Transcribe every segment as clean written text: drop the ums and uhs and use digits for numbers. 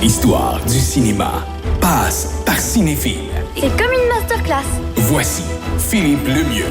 L'histoire du cinéma passe par Cinéphile. C'est comme une masterclass. Voici Philippe Lemieux.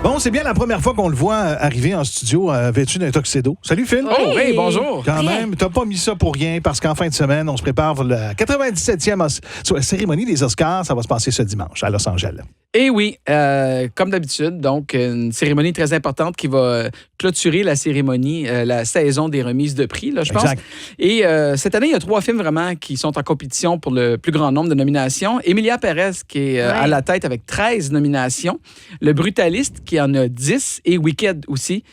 Bon, c'est bien la première fois qu'on le voit arriver en studio vêtu d'un tuxedo. Salut Phil. Oh, oui, bonjour. Quand même, t'as pas mis ça pour rien parce qu'en fin de semaine, on se prépare pour la 97e cérémonie des Oscars. Ça va se passer ce dimanche à Los Angeles. Et oui, comme d'habitude, donc une cérémonie très importante qui va clôturer la cérémonie, la saison des remises de prix, là, je pense. Exact. Et cette année, il y a 3 films vraiment qui sont en compétition pour le plus grand nombre de nominations. Emilia Pérez, qui est à la tête avec 13 nominations. Le Brutaliste, qui en a 10. Et Wicked aussi.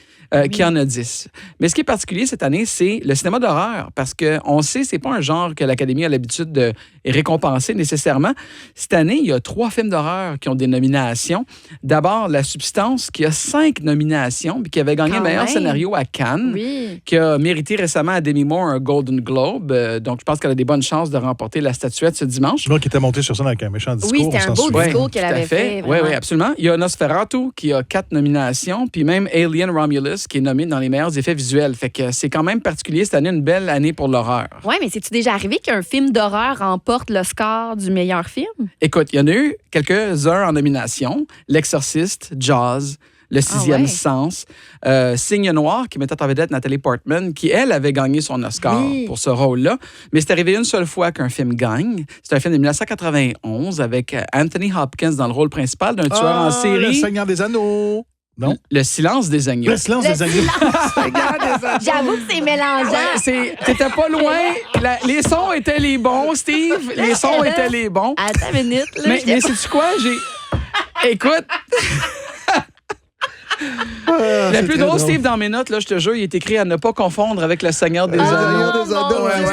Qui en a 10. Mais ce qui est particulier cette année, c'est le cinéma d'horreur, parce qu'on sait que ce n'est pas un genre que l'Académie a l'habitude de récompenser nécessairement. Cette année, il y a 3 films d'horreur qui ont des nominations. D'abord, La Substance, qui a 5 nominations, puis qui avait gagné le meilleur scénario à Cannes, qui a mérité récemment à Demi Moore un Golden Globe. Donc, je pense qu'elle a des bonnes chances de remporter la statuette ce dimanche. L'autre qui était monté sur scène avec un méchant discours. Oui, c'était un beau discours qu'elle avait fait. Oui, absolument. Il y a Nosferatu, qui a 4 nominations, puis même Alien Romulus, qui est nommé dans les meilleurs effets visuels. Fait que c'est quand même particulier cette année, une belle année pour l'horreur. Oui, mais c'est-tu déjà arrivé qu'un film d'horreur remporte l'Oscar du meilleur film? Écoute, il y en a eu quelques-uns en nomination. L'Exorciste, Jaws, Le Sixième Sens, Signe Noir, qui mettait en vedette Nathalie Portman, qui, elle, avait gagné son Oscar pour ce rôle-là. Mais c'est arrivé une seule fois qu'un film gagne. C'est un film de 1991 avec Anthony Hopkins dans le rôle principal d'un tueur en série. Le Seigneur des Anneaux. Non? Le Silence des agneaux. Le Silence des agneaux. J'avoue que c'est mélangeant. T'étais pas loin. Les sons étaient les bons, Steve. Les sons étaient les bons. Attends une minute. Là, mais sais-tu quoi? Écoute... Le plus drôle, Steve, dans mes notes, là, je te jure, il est écrit à ne pas confondre avec Le Seigneur des Anneaux.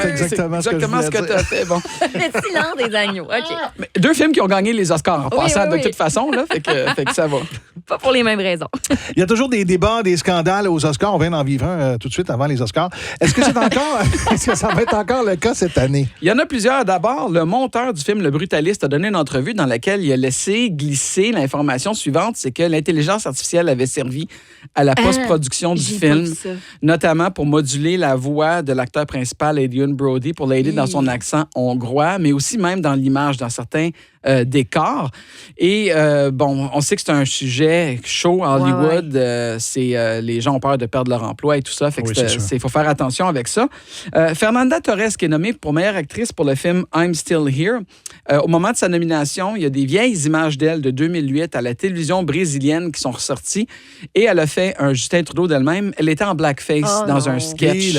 C'est exactement ce que tu as fait. Bon. Le Silence des agneaux. OK. Mais 2 films qui ont gagné les Oscars en passant de toute façon. Là, fait que ça va. Pas pour les mêmes raisons. Il y a toujours des débats, des scandales aux Oscars. On vient d'en vivre un tout de suite avant les Oscars. Est-ce que ça va être encore le cas cette année? Il y en a plusieurs. D'abord, le monteur du film Le Brutaliste a donné une entrevue dans laquelle il a laissé glisser l'information suivante, c'est que l'intelligence artificielle avait servi à la post-production du film, notamment pour moduler la voix de l'acteur principal, Adrien Brody, pour l'aider dans son accent hongrois, mais aussi même dans l'image, dans certains décors. Et on sait que c'est un sujet chaud à Hollywood. Les gens ont peur de perdre leur emploi et tout ça. Fait que il faut faire attention avec ça. Fernanda Torres, qui est nommée pour meilleure actrice pour le film I'm Still Here. Au moment de sa nomination, il y a des vieilles images d'elle de 2008 à la télévision brésilienne qui sont ressorties. Et elle a fait un Justin Trudeau d'elle-même. Elle était en blackface dans un sketch.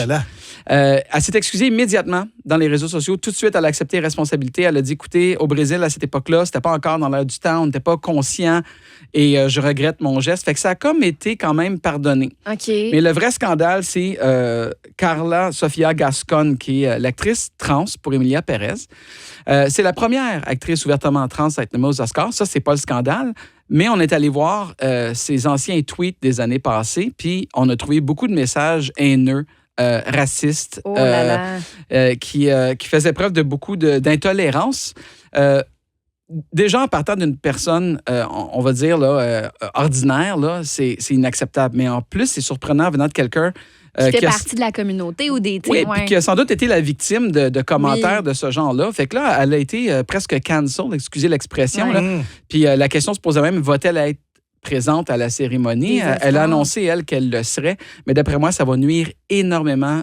Elle s'est excusée immédiatement dans les réseaux sociaux. Tout de suite, elle a accepté responsabilité. Elle a dit, écoutez, au Brésil, à cette époque-là, c'était pas encore dans l'air du temps, on n'était pas conscient et je regrette mon geste. Fait que ça a comme été quand même pardonné. OK. Mais le vrai scandale, c'est Carla Sofia Gascon, qui est l'actrice trans pour Emilia Pérez. C'est la première actrice ouvertement trans à être nommée aux Oscars. Ça, c'est pas le scandale. Mais on est allé voir ses anciens tweets des années passées, puis on a trouvé beaucoup de messages haineux, racistes, qui faisaient preuve de beaucoup d'intolérance. Déjà, en partant d'une personne, on va dire, là, ordinaire, là, c'est inacceptable. Mais en plus, c'est surprenant venant de quelqu'un qui fait partie de la communauté ou des... Oui, puis qui a sans doute été la victime de commentaires de ce genre-là. Fait que là, elle a été presque cancel, excusez l'expression. Là. Puis la question se posait même, va-t-elle être présente à la cérémonie? Elle a annoncé, elle, qu'elle le serait. Mais d'après moi, ça va nuire énormément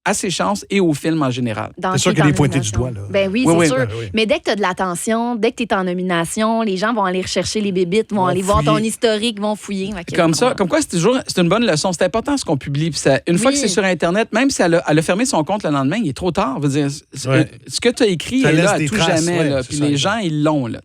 à ses chances et au film en général. C'est sûr qu'elle est pointée du doigt. Là. Ben oui, c'est sûr. Mais dès que tu as de l'attention, dès que tu es en nomination, les gens vont aller rechercher les bébites, vont aller voir ton historique, vont fouiller. Comme quoi, c'est une bonne leçon. C'est important ce qu'on publie. Puis une fois que c'est sur Internet, même si elle a fermé son compte le lendemain, il est trop tard. Veut dire, ce que tu as écrit est là à tout jamais. Là, puis les gens, ils l'ont. Là,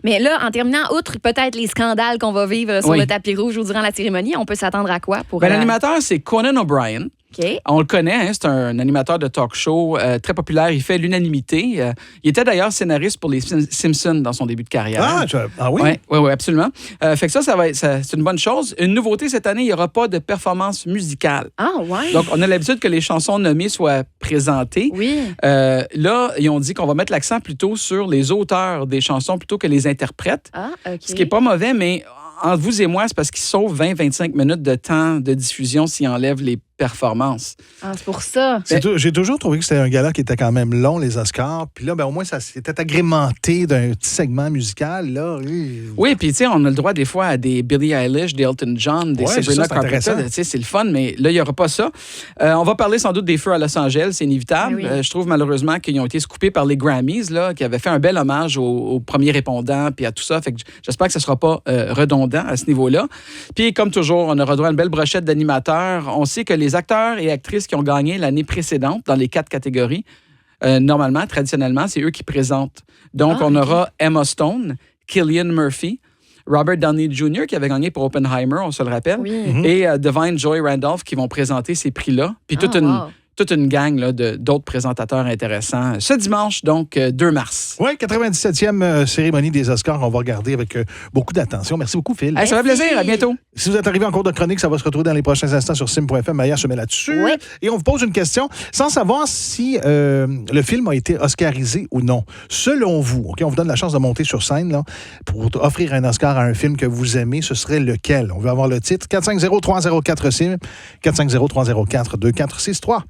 mais là, en terminant, outre peut-être les scandales qu'on va vivre sur le tapis rouge ou durant la cérémonie, on peut s'attendre à quoi? L'animateur, c'est Conan O'Brien. Okay. On le connaît, c'est un animateur de talk show très populaire. Il fait l'unanimité. Il était d'ailleurs scénariste pour les Simpsons dans son début de carrière. Ah oui? Oui, absolument. Fait que c'est une bonne chose. Une nouveauté cette année, il n'y aura pas de performance musicale. Ah ouais? Donc, on a l'habitude que les chansons nommées soient présentées. Oui. Là, ils ont dit qu'on va mettre l'accent plutôt sur les auteurs des chansons plutôt que les interprètes. Ah, OK. Ce qui n'est pas mauvais, mais entre vous et moi, c'est parce qu'ils sauvent 20-25 minutes de temps de diffusion s'ils enlèvent les performance. Ah, c'est pour ça. J'ai toujours trouvé que c'était un gala qui était quand même long, les Oscars. Puis là, au moins, ça s'était agrémenté d'un petit segment musical. Là. Oui, puis tu sais, on a le droit des fois à des Billie Eilish, des Elton John, des Sabrina Carpenter. Tu sais, c'est le fun, mais là, il n'y aura pas ça. On va parler sans doute des feux à Los Angeles, c'est inévitable. Oui. Je trouve malheureusement qu'ils ont été scoopés par les Grammys, là, qui avaient fait un bel hommage aux premiers répondants puis à tout ça. Fait que j'espère que ce ne sera pas redondant à ce niveau-là. Puis, comme toujours, on aura droit à une belle brochette d'animateurs. On sait que les acteurs et actrices qui ont gagné l'année précédente dans les 4 catégories, normalement, traditionnellement, c'est eux qui présentent. Donc, on aura Emma Stone, Cillian Murphy, Robert Downey Jr., qui avait gagné pour Oppenheimer, on se le rappelle, et Divine Joy Randolph qui vont présenter ces prix-là. Puis toute une gang là, d'autres présentateurs intéressants. Ce dimanche, donc, 2 mars. Oui, 97e cérémonie des Oscars. On va regarder avec beaucoup d'attention. Merci beaucoup, Phil. Ça fait plaisir. À bientôt. Si vous êtes arrivé en cours de chronique, ça va se retrouver dans les prochains instants sur sim.fm. Maya se met là-dessus. Oui. Et on vous pose une question sans savoir si le film a été oscarisé ou non. Selon vous, OK, on vous donne la chance de monter sur scène là, pour offrir un Oscar à un film que vous aimez. Ce serait lequel? On veut avoir le titre. 450-304-SIM. 450-304-2463.